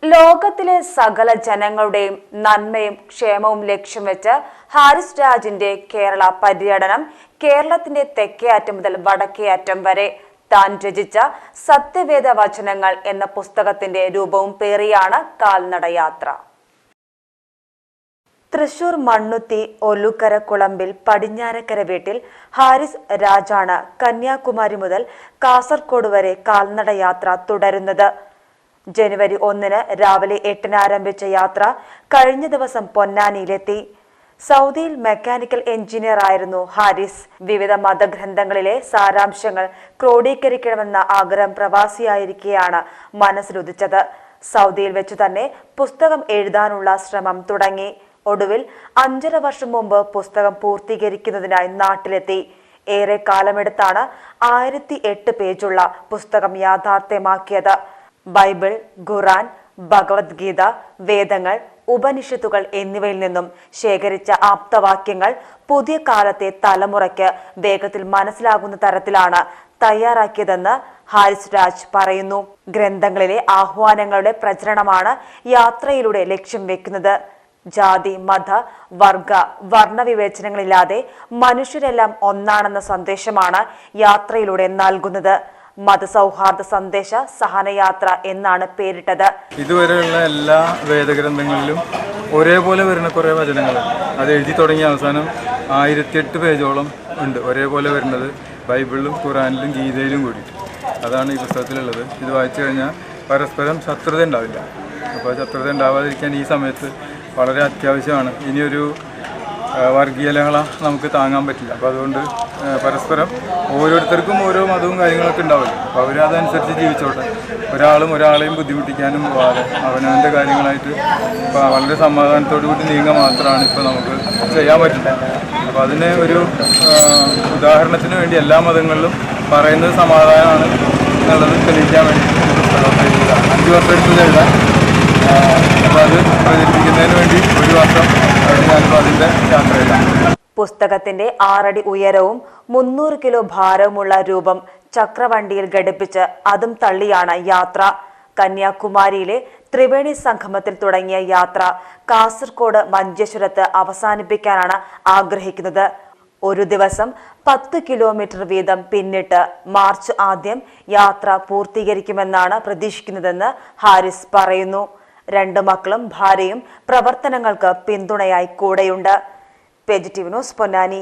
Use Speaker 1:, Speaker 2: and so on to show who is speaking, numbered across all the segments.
Speaker 1: ലോകത്തിലെ സകല ജനങ്ങളുടെയും നന്മയും ക്ഷേമവും ലക്ഷ്യം വെച്ച് ഹാരിസ് രാജിന്റെ കേരള പര്യടനം കേരളത്തിന്റെ തെക്കേ അറ്റം മുതൽ വടക്കേ അറ്റം വരെ താൻ രചിച്ച സത്യവേദ വചനങ്ങൾ എന്ന പുസ്തകത്തിന്റെ രൂപവും പേറിയാണ് കാൽനടയാത്ര. തൃശൂർ മണ്ണുത്തി ഒലുക്കര കുളമ്പിൽ പടിഞ്ഞാറക്കര വീട്ടിൽ ഹാരിസ് രാജാണ് കന്യാകുമാരി മുതൽ കാസർഗോഡ് വരെ കാൽനടയാത്ര തുടരുന്നത്. ജനുവരി 1 രാവിലെ 8 ആരംഭിച്ച യാത്ര കഴിഞ്ഞ ദിവസം പൊന്നാനിയിലെത്തി. സൗദിയിൽ മെക്കാനിക്കൽ എഞ്ചിനീയർ ആയിരുന്നു ഹാരിസ്. വിവിധ മതഗ്രന്ഥങ്ങളിലെ സാരാംശങ്ങൾ ക്രോഡീകരിക്കണമെന്ന ആഗ്രഹം പ്രവാസിയായിരിക്കെയാണ് മനസ്സിലുദിച്ചത്. സൗദിയിൽ വെച്ചു തന്നെ പുസ്തകം എഴുതാനുള്ള ശ്രമം തുടങ്ങി. ഒടുവിൽ 5.5 വർഷം മുമ്പ് പുസ്തകം പൂർത്തീകരിക്കുന്നതിനായി നാട്ടിലെത്തി. ഏറെ കാലമെടുത്താണ് 1008 പേജുള്ള പുസ്തകം യാഥാർത്ഥ്യമാക്കിയത്. ബൈബിൾ, ഖുറാൻ, ഭഗവത്ഗീത, വേദങ്ങൾ, ഉപനിഷത്തുകൾ എന്നിവയിൽ നിന്നും ശേഖരിച്ച ആപ്തവാക്യങ്ങൾ പുതിയ കാലത്തെ തലമുറയ്ക്ക് വേഗത്തിൽ മനസ്സിലാകുന്ന തരത്തിലാണ് തയ്യാറാക്കിയതെന്ന് ഹാരിസ് രാജ് പറയുന്നു. ഗ്രന്ഥങ്ങളിലെ ആഹ്വാനങ്ങളുടെ പ്രചരണമാണ് യാത്രയിലൂടെ ലക്ഷ്യം വെക്കുന്നത്. ജാതി, മത, വർഗ, വർണ്ണവിവേചനങ്ങളില്ലാതെ മനുഷ്യരെല്ലാം ഒന്നാണെന്ന സന്ദേശമാണ് യാത്രയിലൂടെ നൽകുന്നത്. മതസൗഹാർദ്ദ സന്ദേശ സഹനയാത്ര എന്നാണ് പേരിട്ടത്.
Speaker 2: ഇതുവരെയുള്ള എല്ലാ വേദഗ്രന്ഥങ്ങളിലും ഒരേപോലെ വരുന്ന കുറേ വചനങ്ങളുണ്ട്. അത് എഴുതി തുടങ്ങിയ അവസാനം 1008 പേജോളം ഉണ്ട് ഒരേപോലെ വരുന്നത്. ബൈബിളിലും ഖുറാനിലും ഗീതയിലും കൂടിയിട്ട് അതാണ് ഈ പുസ്തകത്തിലുള്ളത്. ഇത് വായിച്ചു കഴിഞ്ഞാൽ പരസ്പരം ശത്രുത ഉണ്ടാവില്ല. അപ്പോൾ ശത്രുത ഉണ്ടാവാതിരിക്കാൻ ഈ സമയത്ത് വളരെ അത്യാവശ്യമാണ്. ഇനിയൊരു വർഗീയ ലഹള നമുക്ക് താങ്ങാൻ പറ്റില്ല. അപ്പോൾ അതുകൊണ്ട് പരസ്പരം ഓരോരുത്തർക്കും ഓരോ മതവും കാര്യങ്ങളൊക്കെ ഉണ്ടാവില്ല. അപ്പോൾ അവരതനുസരിച്ച് ജീവിച്ചോട്ടെ. ഒരാളും ഒരാളെയും ബുദ്ധിമുട്ടിക്കാനും പോകാതെ അവനവൻ്റെ കാര്യങ്ങളായിട്ട് ഇപ്പോൾ വളരെ സമാധാനത്തോടു കൂടി നീങ്ങുക മാത്രമാണ് ഇപ്പോൾ നമുക്ക് ചെയ്യാൻ പറ്റുന്നത്. അപ്പോൾ അതിന് ഒരു ഉദാഹരണത്തിന് വേണ്ടി എല്ലാ മതങ്ങളിലും പറയുന്നത് സമാധാനമാണ് എന്നുള്ളത് തെളിയിക്കാൻ വേണ്ടി പുസ്തകം എഴുതുക. 5 വർഷം എടുത്ത് എഴുതാൻ. അപ്പോൾ അത് പ്രചരിപ്പിക്കുന്നതിന് വേണ്ടി 1 വർഷം ഞാനിപ്പോൾ അതിൻ്റെ യാത്രയിലാണ്.
Speaker 1: പുസ്തകത്തിന്റെ 6 അടി ഉയരവും 300 കിലോ ഭാരവുമുള്ള രൂപം ചക്രവണ്ടിയിൽ ഘടിപ്പിച്ച് അതും തള്ളിയാണ് യാത്ര. കന്യാകുമാരിയിലെ ത്രിവേണി സംഗമത്തിൽ തുടങ്ങിയ യാത്ര കാസർഗോഡ് മഞ്ചേശ്വരത്ത് അവസാനിപ്പിക്കാനാണ് ആഗ്രഹിക്കുന്നത്. ഒരു ദിവസം 10 കിലോമീറ്റർ വീതം പിന്നിട്ട് മാർച്ച് ആദ്യം യാത്ര പൂർത്തീകരിക്കുമെന്നാണ് പ്രതീക്ഷിക്കുന്നതെന്ന് ഹാരിസ് പറയുന്നു. 2 മക്കളും ഭാര്യയും പ്രവർത്തനങ്ങൾക്ക് പിന്തുണയായി കൂടെയുണ്ട്. PGTV news Ponnani.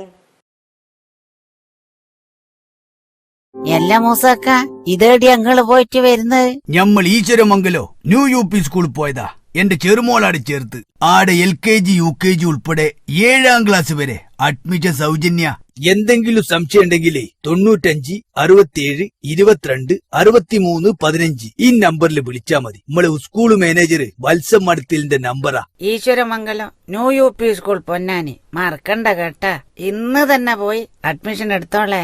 Speaker 3: എല്ലാ മൂസക്ക ഇതേടി ഞങ്ങള് പോയിട്ട് വരുന്നത്?
Speaker 4: ഞമ്മൾ ഈശ്വരമംഗലോ ന്യൂ UP സ്കൂളിൽ പോയതാ. എന്റെ ചെറുമോളാട് ചേർത്ത് ആടെ LKG UKG ഉൾപ്പെടെ 7ാം ക്ലാസ് വരെ അഡ്മിഷൻ സൗജന്യ. എന്തെങ്കിലും സംശയം ഉണ്ടെങ്കിലേ 95 67 22 63 15 ഈ നമ്പറിൽ വിളിച്ചാ മതി. നമ്മളെ സ്കൂൾ മാനേജർ വത്സം മടത്തിലിന്റെ നമ്പറാ.
Speaker 3: Eswaramangalam new UP school Ponnani. മറക്കണ്ട കേട്ടാ. ഇന്ന് തന്നെ പോയി അഡ്മിഷൻ എടുത്തോളേ.